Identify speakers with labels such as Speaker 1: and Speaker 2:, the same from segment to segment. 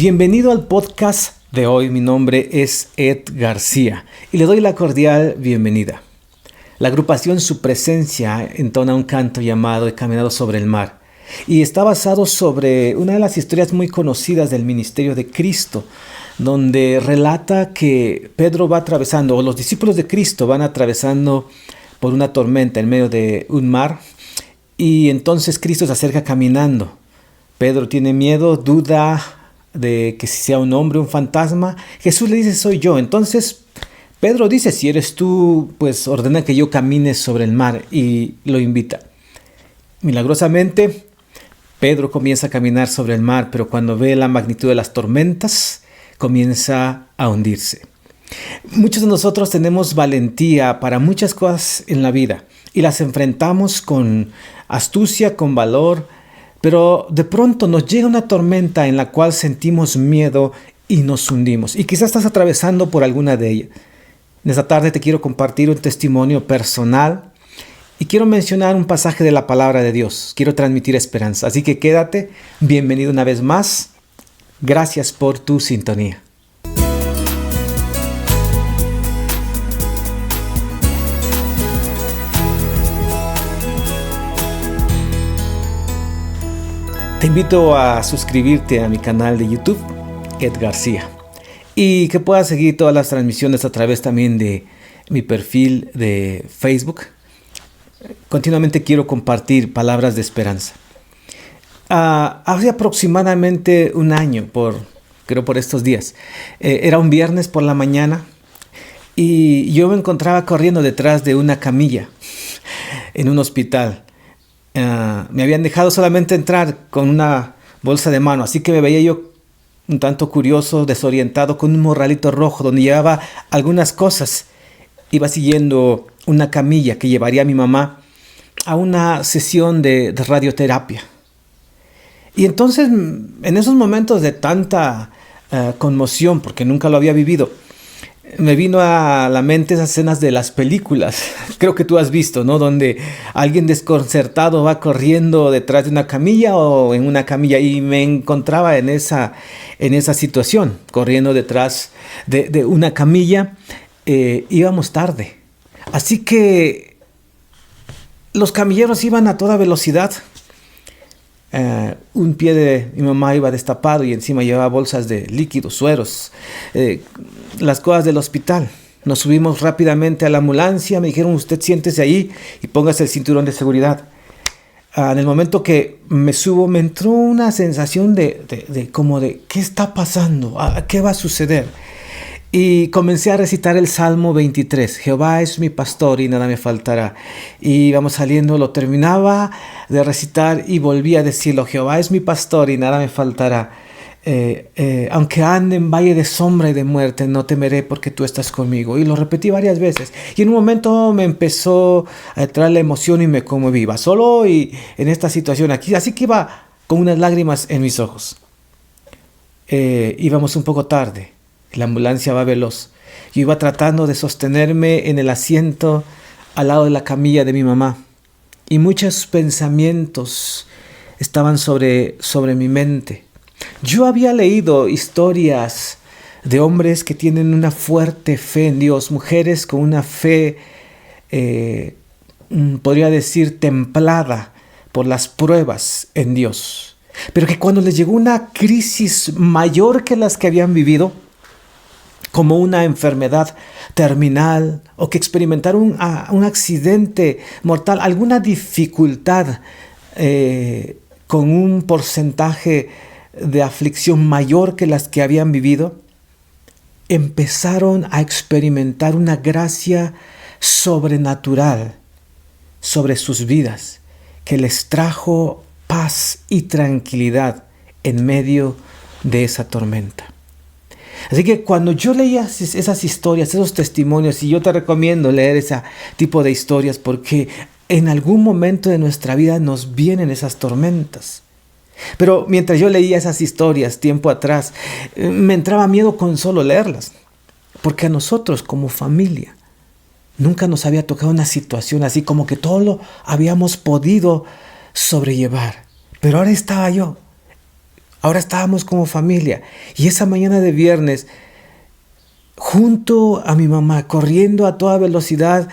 Speaker 1: Bienvenido al podcast de hoy. Mi nombre es Ed García y le doy la cordial bienvenida. La agrupación Su Presencia entona un canto llamado He caminado sobre el mar y está basado sobre una de las historias muy conocidas del ministerio de Cristo, donde relata que Pedro va atravesando, o los discípulos de Cristo van atravesando por una tormenta en medio de un mar, y entonces Cristo se acerca caminando. Pedro tiene miedo, duda de que si sea un hombre, un fantasma. Jesús le dice: soy yo. Entonces Pedro dice: si eres tú, pues ordena que yo camine sobre el mar, y lo invita. Milagrosamente Pedro comienza a caminar sobre el mar, pero cuando ve la magnitud de las tormentas comienza a hundirse. Muchos de nosotros tenemos valentía para muchas cosas en la vida y las enfrentamos con astucia, con valor, pero de pronto nos llega una tormenta en la cual sentimos miedo y nos hundimos. Y quizás estás atravesando por alguna de ellas. En esta tarde te quiero compartir un testimonio personal y quiero mencionar un pasaje de la palabra de Dios. Quiero transmitir esperanza. Así que quédate. Bienvenido una vez más. Gracias por tu sintonía. Te invito a suscribirte a mi canal de YouTube, Ed García, y que puedas seguir todas las transmisiones a través también de mi perfil de Facebook. Continuamente quiero compartir palabras de esperanza. Hace aproximadamente un año, creo por estos días, era un viernes por la mañana y yo me encontraba corriendo detrás de una camilla en un hospital. Me habían dejado solamente entrar con una bolsa de mano, así que me veía yo un tanto curioso, desorientado, con un morralito rojo donde llevaba algunas cosas. Iba siguiendo una camilla que llevaría a mi mamá a una sesión de radioterapia. Y entonces, en esos momentos de tanta conmoción, porque nunca lo había vivido, me vino a la mente esas escenas de las películas. Creo que tú has visto, ¿no? Donde alguien desconcertado va corriendo detrás de una camilla o en una camilla, y me encontraba en esa situación, corriendo detrás de una camilla. Íbamos tarde, así que los camilleros iban a toda velocidad. Un pie de mi mamá iba destapado y encima llevaba bolsas de líquidos, sueros, las cosas del hospital. Nos subimos rápidamente a la ambulancia. Me dijeron: usted siéntese ahí y póngase el cinturón de seguridad. En el momento que me subo, me entró una sensación de como de ¿qué está pasando? ¿Qué va a suceder? Y comencé a recitar el Salmo 23. Jehová es mi pastor y nada me faltará. Y vamos saliendo, lo terminaba de recitar y volví a decirlo: Jehová es mi pastor y nada me faltará. Aunque ande en valle de sombra y de muerte, no temeré porque tú estás conmigo. Y lo repetí varias veces. Y en un momento me empezó a entrar la emoción y me conmoví. Iba solo y en esta situación aquí. Así que iba con unas lágrimas en mis ojos. Íbamos un poco tarde. La ambulancia va veloz. Yo iba tratando de sostenerme en el asiento al lado de la camilla de mi mamá. Y muchos pensamientos estaban sobre mi mente. Yo había leído historias de hombres que tienen una fuerte fe en Dios, mujeres con una fe, podría decir, templada por las pruebas en Dios. Pero que cuando les llegó una crisis mayor que las que habían vivido, como una enfermedad terminal o que experimentaron un accidente mortal, alguna dificultad con un porcentaje de aflicción mayor que las que habían vivido, empezaron a experimentar una gracia sobrenatural sobre sus vidas que les trajo paz y tranquilidad en medio de esa tormenta. Así que cuando yo leía esas historias, esos testimonios, y yo te recomiendo leer ese tipo de historias porque en algún momento de nuestra vida nos vienen esas tormentas. Pero mientras yo leía esas historias tiempo atrás, me entraba miedo con solo leerlas, porque a nosotros como familia nunca nos había tocado una situación así, como que todo lo habíamos podido sobrellevar. Pero ahora estaba yo Ahora estábamos como familia. Y esa mañana de viernes, junto a mi mamá, corriendo a toda velocidad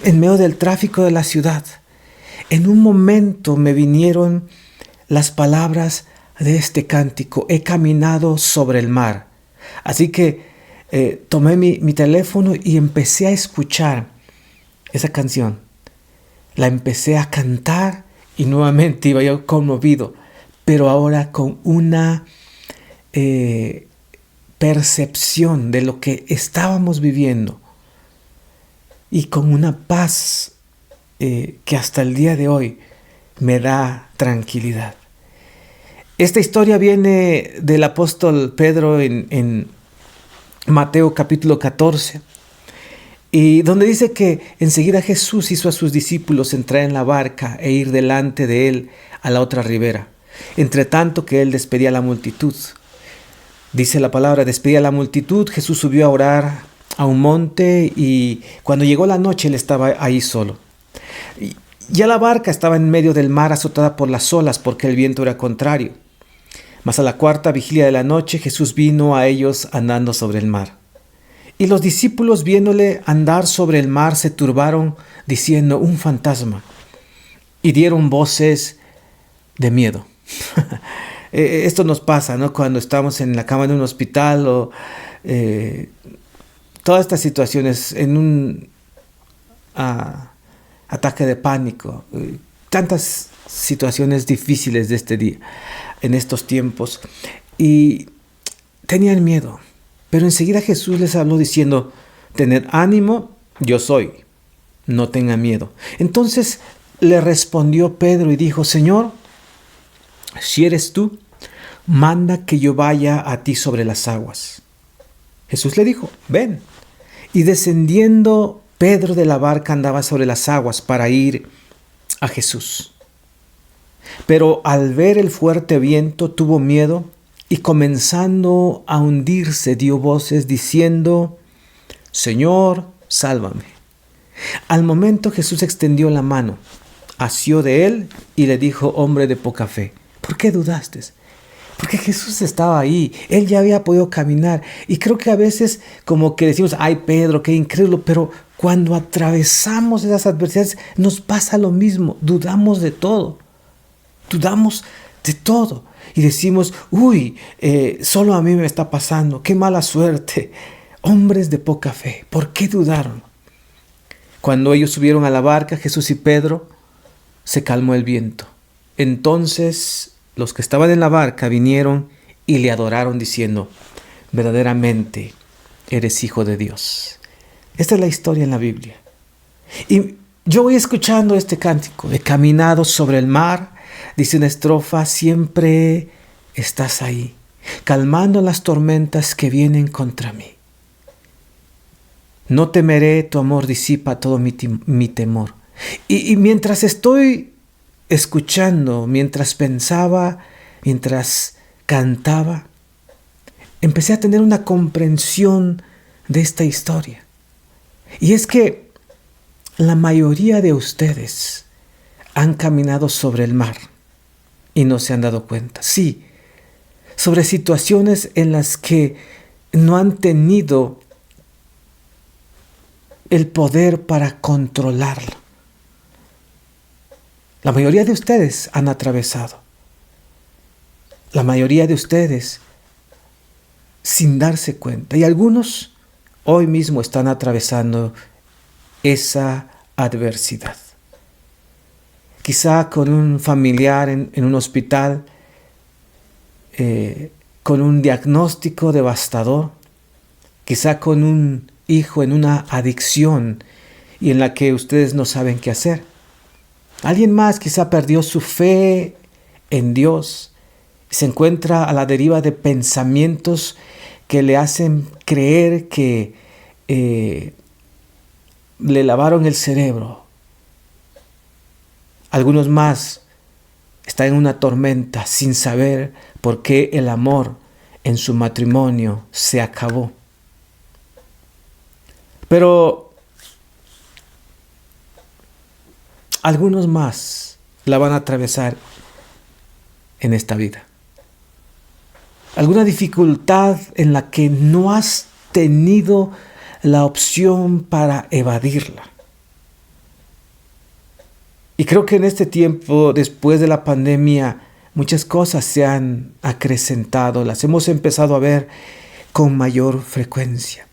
Speaker 1: en medio del tráfico de la ciudad, en un momento me vinieron las palabras de este cántico: he caminado sobre el mar. Así que tomé mi teléfono y empecé a escuchar esa canción. La empecé a cantar y nuevamente iba yo conmovido, pero ahora con una percepción de lo que estábamos viviendo y con una paz que hasta el día de hoy me da tranquilidad. Esta historia viene del apóstol Pedro en Mateo capítulo 14, y donde dice que enseguida Jesús hizo a sus discípulos entrar en la barca e ir delante de él a la otra ribera, entre tanto que él despedía a la multitud. Dice la palabra: despedía a la multitud, Jesús subió a orar a un monte, y cuando llegó la noche él estaba ahí solo. Ya la barca estaba en medio del mar, azotada por las olas, porque el viento era contrario. Mas a la cuarta vigilia de la noche Jesús vino a ellos andando sobre el mar. Y los discípulos, viéndole andar sobre el mar, se turbaron, diciendo: un fantasma. Y dieron voces de miedo. Esto nos pasa, ¿no? Cuando estamos en la cama de un hospital o todas estas situaciones, en un ataque de pánico, tantas situaciones difíciles de este día, en estos tiempos, y tenían miedo. Pero enseguida Jesús les habló diciendo: tened ánimo, yo soy, no tengan miedo. Entonces le respondió Pedro y dijo: Señor, si eres tú, manda que yo vaya a ti sobre las aguas. Jesús le dijo: ven. Y descendiendo Pedro de la barca, andaba sobre las aguas para ir a Jesús. Pero al ver el fuerte viento tuvo miedo, y comenzando a hundirse dio voces diciendo: Señor, sálvame. Al momento Jesús extendió la mano, asió de él y le dijo: hombre de poca fe, ¿por qué dudaste? Porque Jesús estaba ahí, él ya había podido caminar. Y creo que a veces como que decimos: ay, Pedro, qué incrédulo. Pero cuando atravesamos esas adversidades nos pasa lo mismo, dudamos de todo. Dudamos de todo. Y decimos: uy, solo a mí me está pasando, qué mala suerte. Hombres de poca fe, ¿por qué dudaron? Cuando ellos subieron a la barca, Jesús y Pedro, se calmó el viento. Entonces los que estaban en la barca vinieron y le adoraron diciendo: verdaderamente eres Hijo de Dios. Esta es la historia en la Biblia. Y yo voy escuchando este cántico: he caminado sobre el mar. Dice una estrofa: siempre estás ahí, calmando las tormentas que vienen contra mí. No temeré, tu amor disipa todo mi temor. Y mientras estoy escuchando, mientras pensaba, mientras cantaba, empecé a tener una comprensión de esta historia. Y es que la mayoría de ustedes han caminado sobre el mar y no se han dado cuenta. Sí, sobre situaciones en las que no han tenido el poder para controlarlo. La mayoría de ustedes han atravesado. La mayoría de ustedes sin darse cuenta. Y algunos hoy mismo están atravesando esa adversidad. Quizá con un familiar en un hospital, con un diagnóstico devastador. Quizá con un hijo en una adicción y en la que ustedes no saben qué hacer. Alguien más quizá perdió su fe en Dios y se encuentra a la deriva de pensamientos que le hacen creer que le lavaron el cerebro. Algunos más están en una tormenta sin saber por qué el amor en su matrimonio se acabó. Pero algunos más la van a atravesar en esta vida. alguna dificultad en la que no has tenido la opción para evadirla. Y creo que en este tiempo, después de la pandemia, muchas cosas se han acrecentado, las hemos empezado a ver con mayor frecuencia.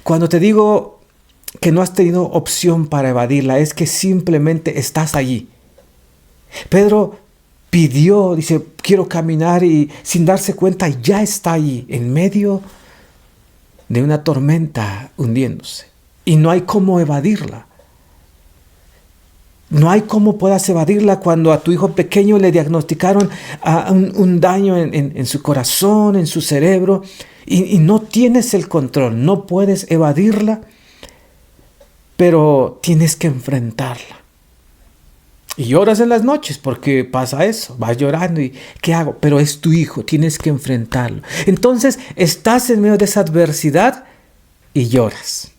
Speaker 1: Cuando te digo que no has tenido opción para evadirla, es que simplemente estás allí. Pedro pidió, dice, quiero caminar, y sin darse cuenta ya está allí, en medio de una tormenta hundiéndose. Y no hay cómo evadirla. No hay cómo puedas evadirla cuando a tu hijo pequeño le diagnosticaron un daño en su corazón, en su cerebro, y no tienes el control, no puedes evadirla, pero tienes que enfrentarla. Y lloras en las noches porque pasa eso, vas llorando y ¿qué hago? Pero es tu hijo, tienes que enfrentarlo. Entonces estás en medio de esa adversidad y lloras.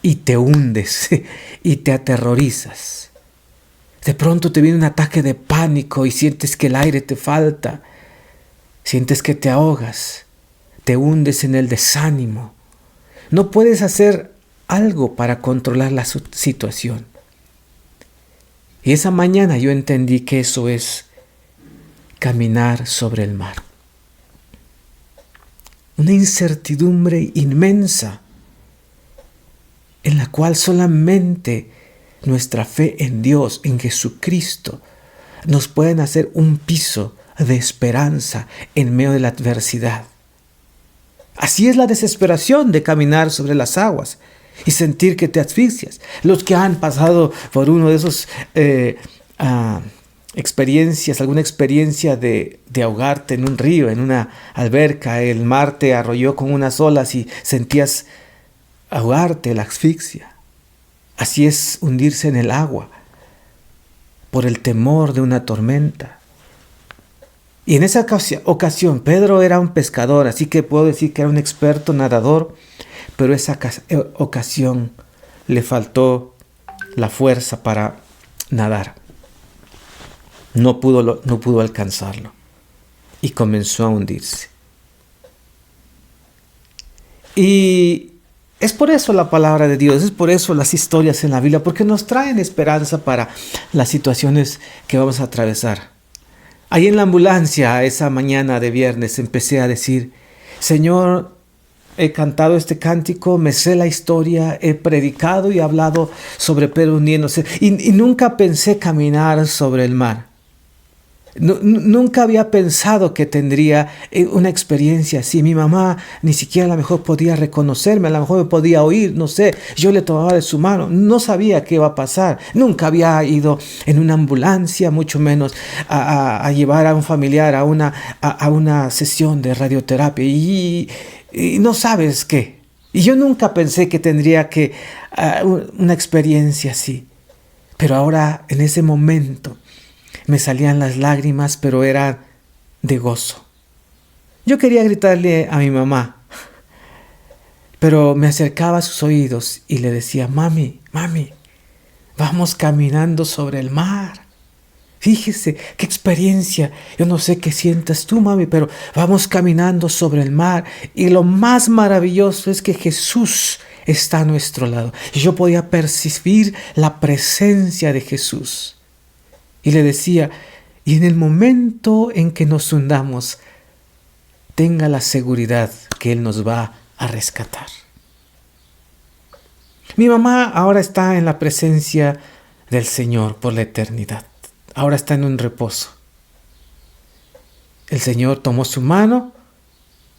Speaker 1: Y te hundes y te aterrorizas. De pronto te viene un ataque de pánico y sientes que el aire te falta. Sientes que te ahogas. Te hundes en el desánimo. No puedes hacer algo para controlar la situación. Y esa mañana yo entendí que eso es caminar sobre el mar. Una incertidumbre inmensa en la cual solamente nuestra fe en Dios, en Jesucristo, nos pueden hacer un piso de esperanza en medio de la adversidad. Así es la desesperación de caminar sobre las aguas y sentir que te asfixias. Los que han pasado por uno de esos experiencias, alguna experiencia de ahogarte en un río, en una alberca, el mar te arrolló con unas olas y sentías ahogarte, la asfixia. Así es hundirse en el agua por el temor de una tormenta. Y en esa ocasión Pedro era un pescador, así que puedo decir que era un experto nadador, pero esa ocasión le faltó la fuerza para nadar. No pudo alcanzarlo y comenzó a hundirse. Y es por eso la palabra de Dios, es por eso las historias en la Biblia, porque nos traen esperanza para las situaciones que vamos a atravesar. Ahí en la ambulancia, esa mañana de viernes, empecé a decir, Señor, he cantado este cántico, me sé la historia, he predicado y hablado sobre Pedro hundiéndose, y nunca pensé caminar sobre el mar. Nunca había pensado que tendría una experiencia así. Mi mamá ni siquiera a lo mejor podía reconocerme, a lo mejor me podía oír, no sé. Yo le tomaba de su mano, no sabía qué iba a pasar. Nunca había ido en una ambulancia, mucho menos a llevar a un familiar a una sesión de radioterapia y no sabes qué. Y yo nunca pensé que tendría una experiencia así. Pero ahora, en ese momento, me salían las lágrimas, pero era de gozo. Yo quería gritarle a mi mamá, pero me acercaba a sus oídos y le decía, mami, vamos caminando sobre el mar. Fíjese, qué experiencia. Yo no sé qué sientas tú, mami, pero vamos caminando sobre el mar. Y lo más maravilloso es que Jesús está a nuestro lado. Y yo podía percibir la presencia de Jesús. Y le decía, y en el momento en que nos hundamos, tenga la seguridad que Él nos va a rescatar. Mi mamá ahora está en la presencia del Señor por la eternidad. Ahora está en un reposo. El Señor tomó su mano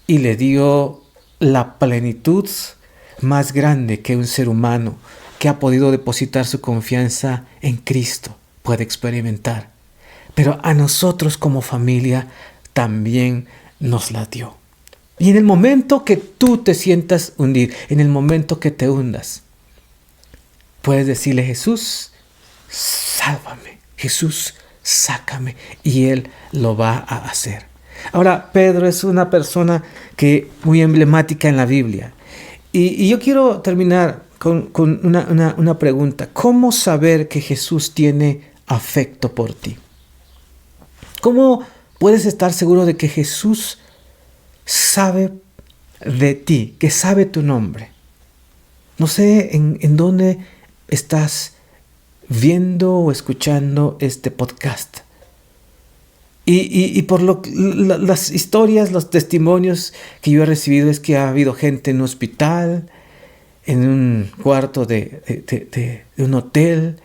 Speaker 1: y le dio la plenitud más grande que un ser humano que ha podido depositar su confianza en Cristo puede experimentar. Pero a nosotros como familia también nos la dio. Y en el momento que tú te sientas hundir, en el momento que te hundas, puedes decirle, Jesús, sálvame. Jesús, sácame. Y Él lo va a hacer. Ahora, Pedro es una persona muy emblemática en la Biblia. Y yo quiero terminar con una pregunta. ¿Cómo saber que Jesús tiene afecto por ti? ¿Cómo puedes estar seguro de que Jesús sabe de ti, que sabe tu nombre. No sé en dónde estás viendo o escuchando este podcast. Y por las historias, los testimonios que yo he recibido es que ha habido gente en un hospital, en un cuarto de un hotel,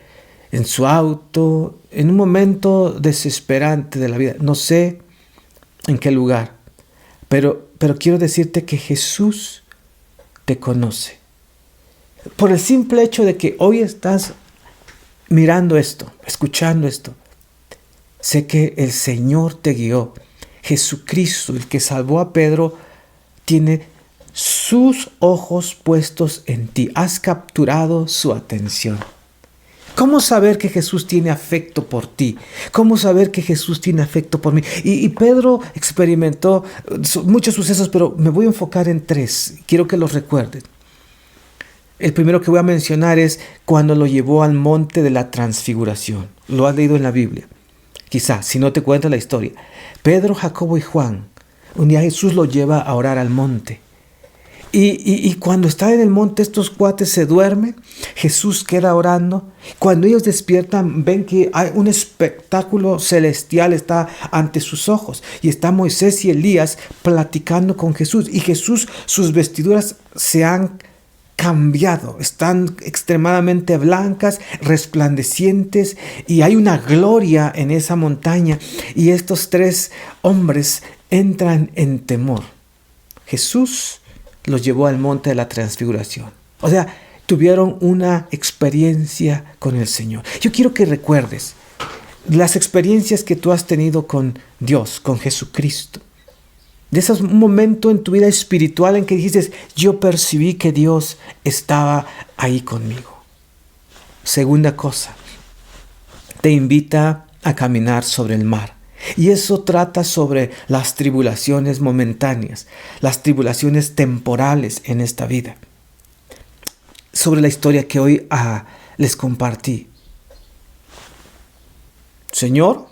Speaker 1: en su auto, en un momento desesperante de la vida. No sé en qué lugar, pero quiero decirte que Jesús te conoce. Por el simple hecho de que hoy estás mirando esto, escuchando esto, sé que el Señor te guió. Jesucristo, el que salvó a Pedro, tiene sus ojos puestos en ti. Has capturado su atención. ¿Cómo saber que Jesús tiene afecto por ti? ¿Cómo saber que Jesús tiene afecto por mí? Y Pedro experimentó muchos sucesos, pero me voy a enfocar en 3. Quiero que los recuerden. El primero que voy a mencionar es cuando lo llevó al monte de la transfiguración. Lo has leído en la Biblia. Quizás, si no te cuento la historia. Pedro, Jacobo y Juan. Un día Jesús lo lleva a orar al monte. Y cuando está en el monte, estos cuates se duermen. Jesús queda orando. Cuando ellos despiertan, ven que hay un espectáculo celestial está ante sus ojos. Y está Moisés y Elías platicando con Jesús. Y Jesús, sus vestiduras se han cambiado. Están extremadamente blancas, resplandecientes. Y hay una gloria en esa montaña. Y estos 3 hombres entran en temor. Jesús los llevó al monte de la transfiguración. O sea, tuvieron una experiencia con el Señor. Yo quiero que recuerdes las experiencias que tú has tenido con Dios, con Jesucristo. De esos momentos en tu vida espiritual en que dices, yo percibí que Dios estaba ahí conmigo. Segunda cosa, te invita a caminar sobre el mar. Y eso trata sobre las tribulaciones momentáneas, las tribulaciones temporales en esta vida. Sobre la historia que hoy les compartí. Señor,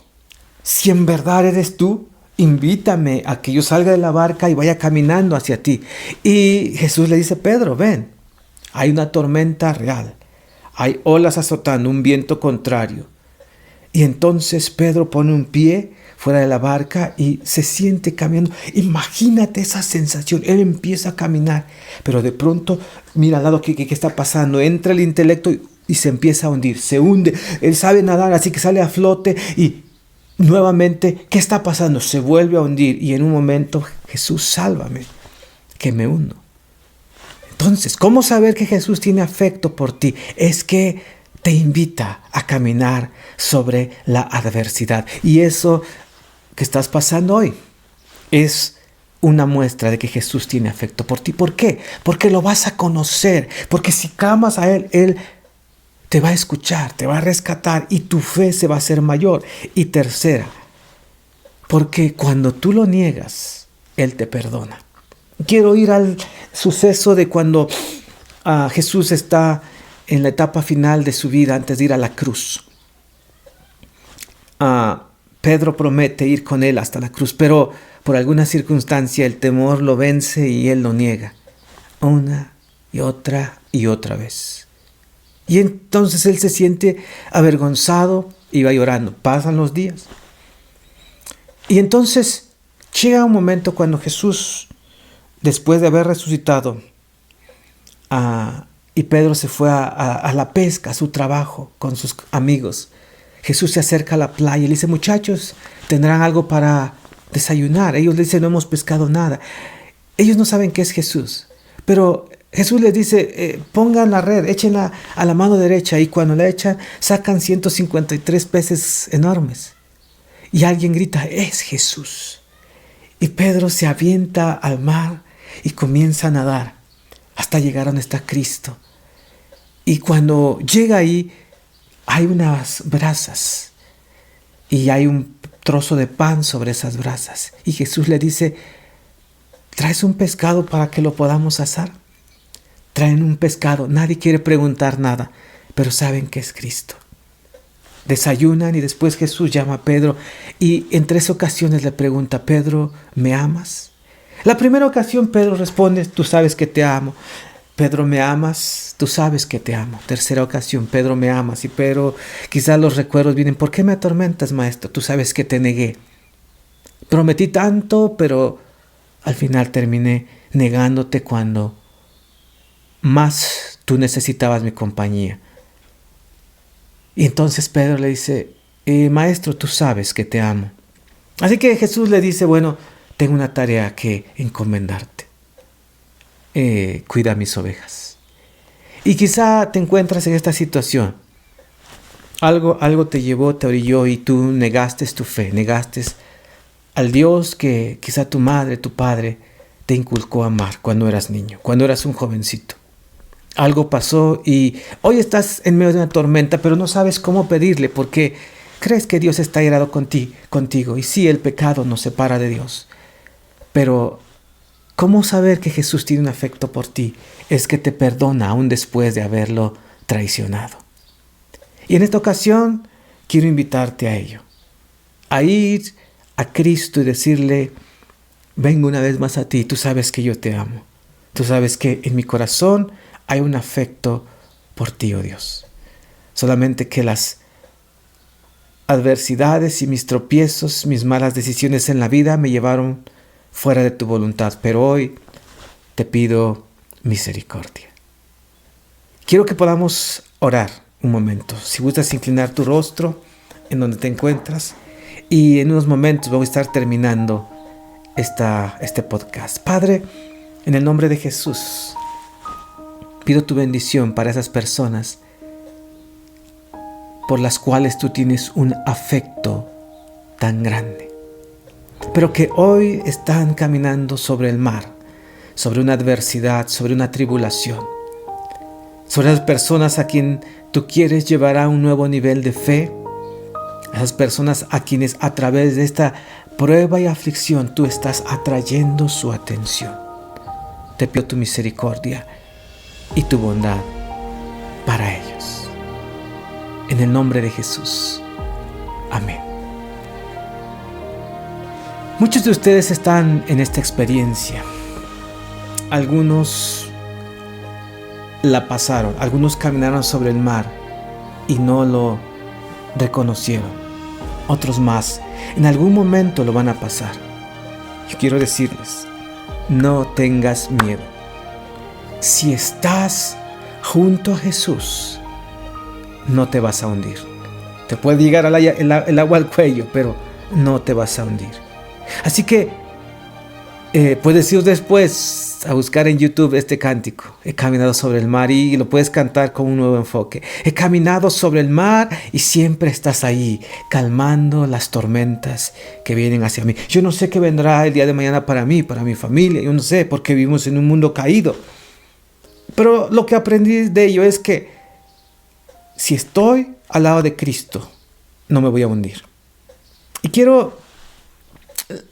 Speaker 1: si en verdad eres tú, invítame a que yo salga de la barca y vaya caminando hacia ti. Y Jesús le dice, Pedro, ven, hay una tormenta real, hay olas azotando, un viento contrario. Y entonces Pedro pone un pie fuera de la barca y se siente caminando. Imagínate esa sensación. Él empieza a caminar, pero de pronto mira al lado qué está pasando. Entra el intelecto y se empieza a hundir. Se hunde. Él sabe nadar, así que sale a flote y nuevamente, ¿qué está pasando? Se vuelve a hundir y en un momento, Jesús, sálvame, que me hundo. Entonces, ¿cómo saber que Jesús tiene afecto por ti? Es que te invita a caminar sobre la adversidad. Y eso que estás pasando hoy es una muestra de que Jesús tiene afecto por ti. ¿Por qué? Porque lo vas a conocer. Porque si clamas a Él, Él te va a escuchar, te va a rescatar y tu fe se va a hacer mayor. Y tercera, porque cuando tú lo niegas, Él te perdona. Quiero ir al suceso de cuando Jesús está en la etapa final de su vida antes de ir a la cruz. Pedro promete ir con él hasta la cruz, pero por alguna circunstancia el temor lo vence y él lo niega. Una y otra vez. Y entonces él se siente avergonzado y va llorando. Pasan los días. Y entonces llega un momento cuando Jesús, después de haber resucitado, y Pedro se fue a la pesca, a su trabajo con sus amigos. Jesús se acerca a la playa y le dice, muchachos, ¿tendrán algo para desayunar? Ellos le dicen, no hemos pescado nada. Ellos no saben qué es Jesús. Pero Jesús les dice, pongan la red, échenla a la mano derecha. Y cuando la echan, sacan 153 peces enormes. Y alguien grita, es Jesús. Y Pedro se avienta al mar y comienza a nadar hasta llegar a donde está Cristo. Y cuando llega ahí, hay unas brasas y hay un trozo de pan sobre esas brasas. Y Jesús le dice, ¿traes un pescado para que lo podamos asar? Traen un pescado. Nadie quiere preguntar nada, pero saben que es Cristo. Desayunan y después Jesús llama a Pedro y en 3 ocasiones le pregunta, Pedro, ¿me amas? La primera ocasión Pedro responde, tú sabes que te amo. Pedro, ¿me amas? Tú sabes que te amo. Tercera ocasión, Pedro, ¿me amas? Y Pedro, quizás los recuerdos vienen, ¿por qué me atormentas, maestro? Tú sabes que te negué. Prometí tanto, pero al final terminé negándote cuando más tú necesitabas mi compañía. Y entonces Pedro le dice, maestro, tú sabes que te amo. Así que Jesús le dice, bueno, tengo una tarea que encomendarte. Cuida mis ovejas. Y quizá te encuentras en esta situación. Algo te llevó, te orilló y tú negaste tu fe, negaste al Dios que quizá tu madre, tu padre te inculcó a amar cuando eras niño, cuando eras un jovencito. Algo pasó y hoy estás en medio de una tormenta, pero no sabes cómo pedirle porque crees que Dios está airado contigo. Y sí, el pecado nos separa de Dios. Pero ¿cómo saber que Jesús tiene un afecto por ti? Es que te perdona aún después de haberlo traicionado. Y en esta ocasión quiero invitarte a ello. A ir a Cristo y decirle, vengo una vez más a ti, tú sabes que yo te amo. Tú sabes que en mi corazón hay un afecto por ti, oh Dios. Solamente que las adversidades y mis tropiezos, mis malas decisiones en la vida me llevaron fuera de tu voluntad, pero hoy te pido misericordia. Quiero que podamos orar un momento. Si gustas inclinar tu rostro en donde te encuentras y en unos momentos voy a estar terminando este podcast. Padre, en el nombre de Jesús, pido tu bendición para esas personas por las cuales tú tienes un afecto tan grande, pero que hoy están caminando sobre el mar, sobre una adversidad, sobre una tribulación, sobre las personas a quien tú quieres llevar a un nuevo nivel de fe, esas personas a quienes a través de esta prueba y aflicción tú estás atrayendo su atención. Te pido tu misericordia y tu bondad para ellos. En el nombre de Jesús. Amén. Muchos de ustedes están en esta experiencia. Algunos la pasaron, algunos caminaron sobre el mar y no lo reconocieron. Otros más, en algún momento lo van a pasar. Yo quiero decirles, no tengas miedo. Si estás junto a Jesús, no te vas a hundir. Te puede llegar el agua al cuello, pero no te vas a hundir. Así que puedes ir después a buscar en YouTube este cántico. He caminado sobre el mar y lo puedes cantar con un nuevo enfoque. He caminado sobre el mar y siempre estás ahí, calmando las tormentas que vienen hacia mí. Yo no sé qué vendrá el día de mañana para mí, para mi familia. Yo no sé, porque vivimos en un mundo caído. Pero lo que aprendí de ello es que si estoy al lado de Cristo, no me voy a hundir. Y quiero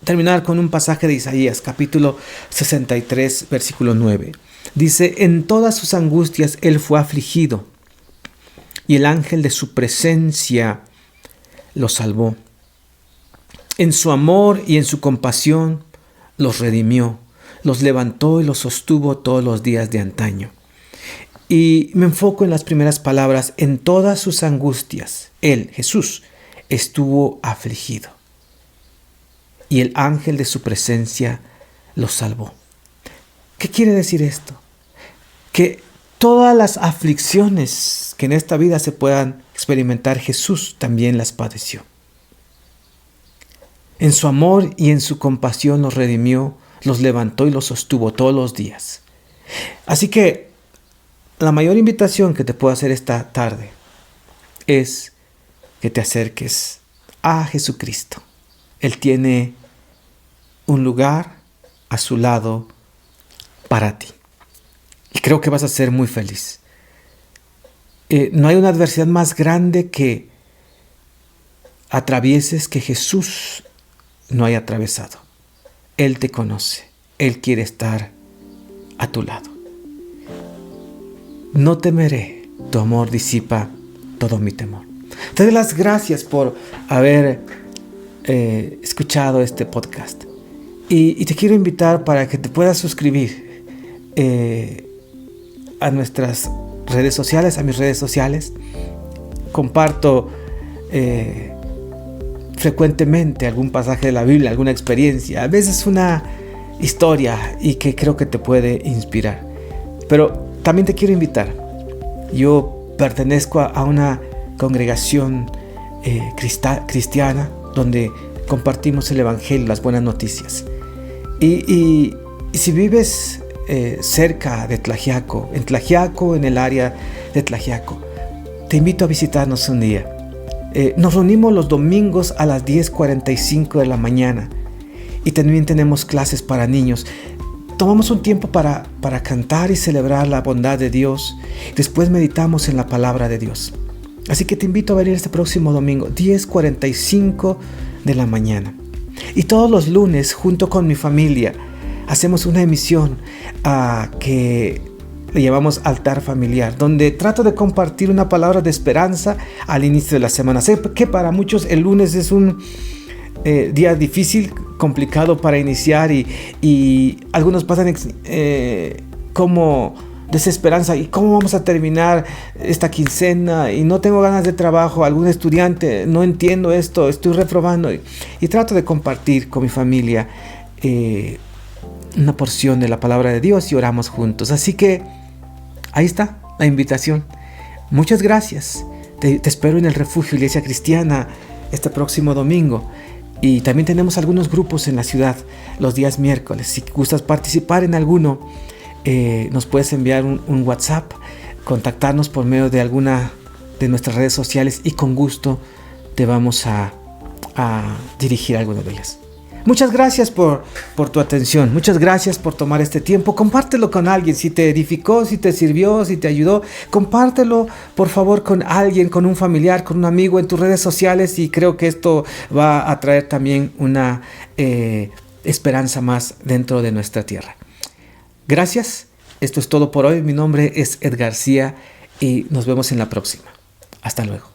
Speaker 1: terminar con un pasaje de Isaías, capítulo 63, versículo 9. Dice, en todas sus angustias él fue afligido, y el ángel de su presencia lo salvó. En su amor y en su compasión los redimió, los levantó y los sostuvo todos los días de antaño. Y me enfoco en las primeras palabras, en todas sus angustias, él, Jesús, estuvo afligido. Y el ángel de su presencia lo salvó. ¿Qué quiere decir esto? Que todas las aflicciones que en esta vida se puedan experimentar, Jesús también las padeció. En su amor y en su compasión los redimió, los levantó y los sostuvo todos los días. Así que la mayor invitación que te puedo hacer esta tarde es que te acerques a Jesucristo. Él tiene un lugar a su lado para ti. Y creo que vas a ser muy feliz. No hay una adversidad más grande que atravieses que Jesús no haya atravesado. Él te conoce. Él quiere estar a tu lado. No temeré, tu amor disipa todo mi temor. Te doy las gracias por haber escuchado este podcast. Y te quiero invitar para que te puedas suscribir a nuestras redes sociales, a mis redes sociales. Comparto frecuentemente algún pasaje de la Biblia, alguna experiencia, a veces una historia y que creo que te puede inspirar. Pero también te quiero invitar. Yo pertenezco a una congregación cristiana donde compartimos el Evangelio, las buenas noticias. Y si vives cerca de Tlaxiaco, en el área de Tlaxiaco, te invito a visitarnos un día. Nos reunimos los domingos a las 10:45 de la mañana y también tenemos clases para niños. Tomamos un tiempo para cantar y celebrar la bondad de Dios. Después meditamos en la palabra de Dios. Así que te invito a venir este próximo domingo, 10:45 de la mañana. Y todos los lunes, junto con mi familia, hacemos una emisión que le llamamos Altar Familiar, donde trato de compartir una palabra de esperanza al inicio de la semana. Sé que para muchos el lunes es un día difícil, complicado para iniciar y algunos pasan como desesperanza. ¿Y cómo vamos a terminar esta quincena? Y no tengo ganas de trabajo. Algún estudiante, no entiendo esto, estoy reprobando. Y trato de compartir con mi familia una porción de la palabra de Dios y oramos juntos. Así que ahí está la invitación. Muchas gracias. Te espero en el Refugio Iglesia Cristiana este próximo domingo. Y también tenemos algunos grupos en la ciudad los días miércoles. Si gustas participar en alguno, nos puedes enviar un WhatsApp, contactarnos por medio de alguna de nuestras redes sociales y con gusto te vamos a dirigir a alguna de ellas. Muchas gracias por tu atención. Muchas gracias por tomar este tiempo. Compártelo con alguien. Si te edificó, si te sirvió, si te ayudó, compártelo por favor con alguien, con un familiar, con un amigo en tus redes sociales, y creo que esto va a traer también una esperanza más dentro de nuestra tierra. Gracias. Esto es todo por hoy. Mi nombre es Ed García y nos vemos en la próxima. Hasta luego.